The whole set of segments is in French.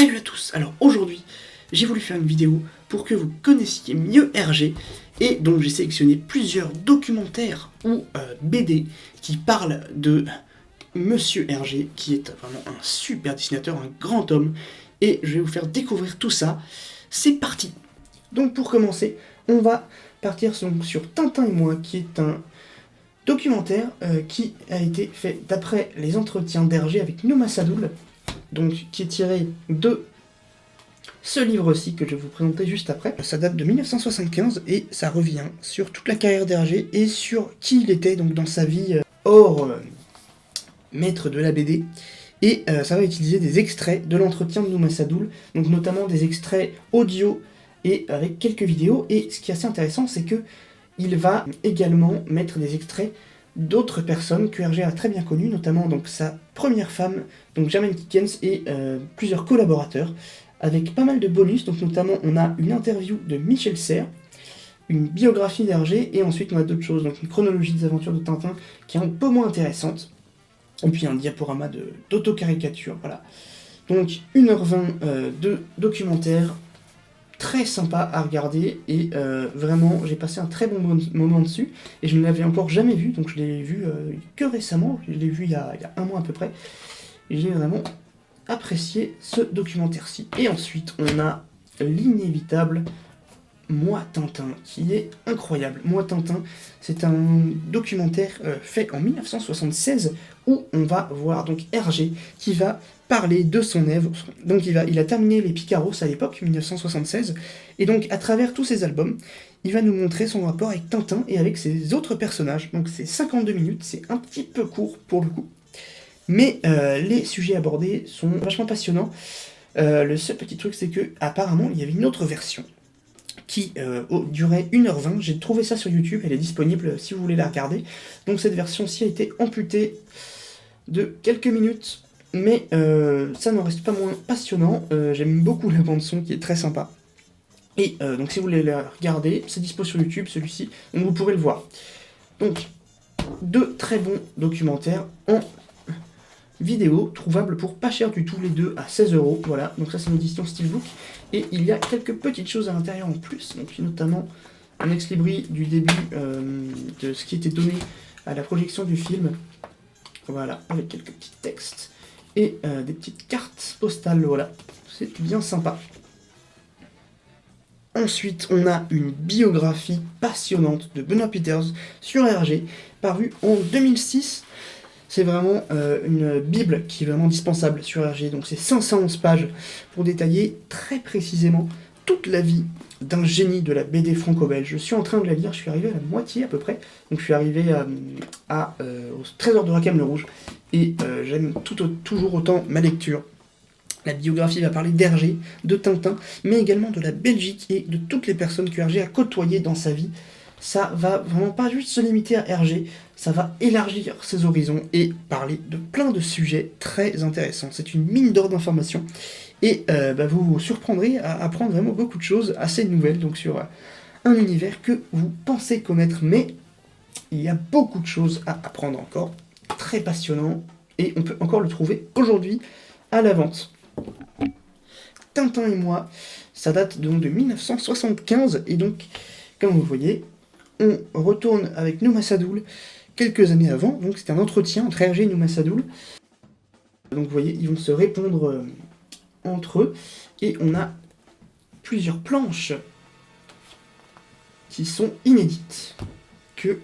Salut à tous. Alors aujourd'hui, j'ai voulu faire une vidéo pour que vous connaissiez mieux Hergé, et donc j'ai sélectionné plusieurs documentaires ou BD qui parlent de Monsieur Hergé, qui est vraiment un super dessinateur, un grand homme, et je vais vous faire découvrir tout ça. C'est parti. Donc pour commencer, on va partir sur Tintin et moi, qui est un documentaire qui a été fait d'après les entretiens d'Hergé avec Nouma Sadoul, donc qui est tiré de ce livre-ci que je vais vous présenter juste après. Ça date de 1975 et ça revient sur toute la carrière d'Hergé et sur qui il était donc dans sa vie hors maître de la BD. Et ça va utiliser des extraits de l'entretien de Nouma Sadoul, donc notamment des extraits audio et avec quelques vidéos. Et ce qui est assez intéressant, c'est que il va également mettre des extraits d'autres personnes que Hergé a très bien connues, notamment donc sa première femme, donc Germaine Kikens, et plusieurs collaborateurs, avec pas mal de bonus. Donc notamment on a une interview de Michel Serres, une biographie d'Hergé, et ensuite on a d'autres choses, donc une chronologie des aventures de Tintin qui est un peu moins intéressante, et puis un diaporama d'autocaricature, voilà. Donc 1h20 de documentaire, très sympa à regarder, et vraiment j'ai passé un très bon moment dessus, et je ne l'avais encore jamais vu, donc je l'ai vu que récemment, je l'ai vu il y a un mois à peu près, et j'ai vraiment apprécié ce documentaire-ci. Et ensuite on a l'inévitable Moi Tintin, qui est incroyable. Moi Tintin, c'est un documentaire fait en 1976 où on va voir donc Hergé qui va parler de son œuvre. Donc il a terminé les Picaros à l'époque, 1976, et donc à travers tous ses albums, il va nous montrer son rapport avec Tintin et avec ses autres personnages. Donc c'est 52 minutes, c'est un petit peu court pour le coup, mais les sujets abordés sont vachement passionnants. Le seul petit truc, c'est que apparemment il y avait une autre version qui durait 1h20, j'ai trouvé ça sur YouTube, elle est disponible si vous voulez la regarder. Donc cette version-ci a été amputée de quelques minutes, mais ça n'en reste pas moins passionnant. J'aime beaucoup la bande-son qui est très sympa. Et donc si vous voulez la regarder, c'est dispo sur YouTube celui-ci, donc vous pourrez le voir. Donc, deux très bons documentaires en vidéo, trouvables pour pas cher du tout, les deux à 16€, voilà, donc ça c'est une édition Steelbook, et il y a quelques petites choses à l'intérieur en plus, donc notamment un ex-libris du début de ce qui était donné à la projection du film, voilà, avec quelques petits textes, et des petites cartes postales, voilà, c'est bien sympa. Ensuite, on a une biographie passionnante de Benoît Peeters sur Hergé, parue en 2006, c'est vraiment une bible qui est vraiment indispensable sur Hergé, donc c'est 511 pages pour détailler très précisément toute la vie d'un génie de la BD franco-belge. Je suis en train de la lire, je suis arrivé à la moitié à peu près, donc je suis arrivé au Trésor de Rackham le Rouge, et j'aime toujours autant ma lecture. La biographie va parler d'Hergé, de Tintin, mais également de la Belgique et de toutes les personnes que Hergé a côtoyées dans sa vie. Ça va vraiment pas juste se limiter à Hergé, ça va élargir ses horizons et parler de plein de sujets très intéressants. C'est une mine d'or d'informations, et vous vous surprendrez à apprendre vraiment beaucoup de choses assez nouvelles, donc sur un univers que vous pensez connaître, mais il y a beaucoup de choses à apprendre encore, très passionnant, et on peut encore le trouver aujourd'hui à la vente. Tintin et moi, ça date donc de 1975, et donc, comme vous voyez, on retourne avec Nouma Sadoul quelques années avant, donc c'était un entretien entre Hergé et Nouma Sadoul. Donc vous voyez, ils vont se répondre entre eux, et on a plusieurs planches qui sont inédites, que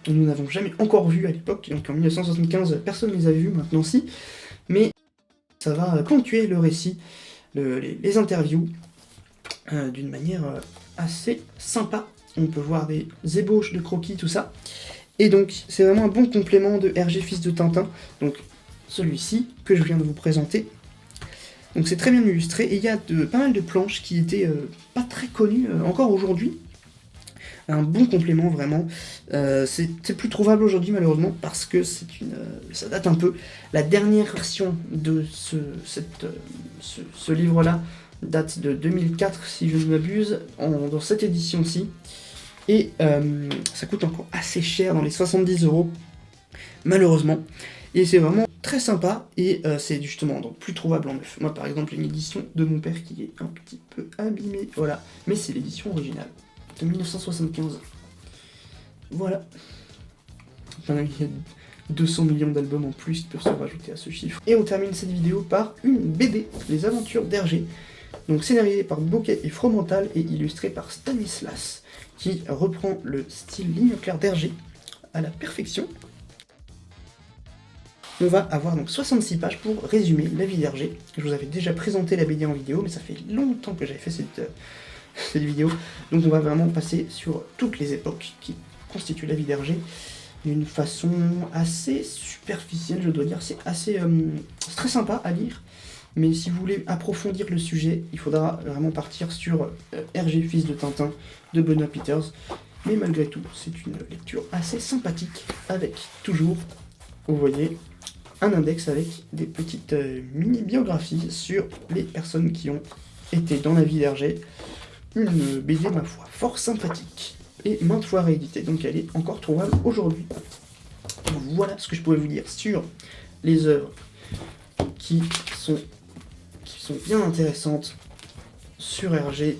nous n'avons jamais encore vues à l'époque, donc en 1975, personne ne les avait vues, maintenant si, mais ça va ponctuer le récit, les interviews, d'une manière assez sympa. On peut voir des ébauches de croquis, tout ça. Et donc, c'est vraiment un bon complément de Hergé, fils de Tintin. Donc, celui-ci, que je viens de vous présenter. Donc, c'est très bien illustré. Et il y a pas mal de planches qui étaient pas très connues encore aujourd'hui. Un bon complément, vraiment. C'est plus trouvable aujourd'hui, malheureusement, parce que ça date un peu. La dernière version de ce livre-là date de 2004, si je ne m'abuse, dans cette édition-ci. Et ça coûte encore assez cher, dans les 70€, malheureusement. Et c'est vraiment très sympa, et c'est justement donc plus trouvable en neuf. Moi par exemple, j'ai une édition de mon père qui est un petit peu abîmée, voilà, mais c'est l'édition originale, de 1975. Voilà. Enfin, il y a 200 millions d'albums en plus qui peuvent se rajouter à ce chiffre. Et on termine cette vidéo par une BD, Les Aventures d'Hergé, donc scénarisée par Bouquet et Fromental et illustrée par Stanislas, qui reprend le style ligne claire d'Hergé à la perfection. On va avoir donc 66 pages pour résumer la vie d'Hergé. Je vous avais déjà présenté la BD en vidéo, mais ça fait longtemps que j'avais fait cette vidéo, donc on va vraiment passer sur toutes les époques qui constituent la vie d'Hergé d'une façon assez superficielle, je dois dire. C'est très sympa à lire, mais si vous voulez approfondir le sujet, il faudra vraiment partir sur Hergé, fils de Tintin, de Benoît Peters. Mais malgré tout, c'est une lecture assez sympathique, avec toujours, vous voyez, un index avec des petites mini-biographies sur les personnes qui ont été dans la vie d'Hergé. Une BD, ma foi, fort sympathique, et maintes fois rééditée, donc elle est encore trouvable aujourd'hui. Voilà ce que je pouvais vous dire sur les œuvres qui sont bien intéressantes sur Hergé,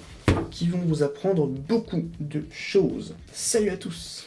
qui vont vous apprendre beaucoup de choses. Salut à tous!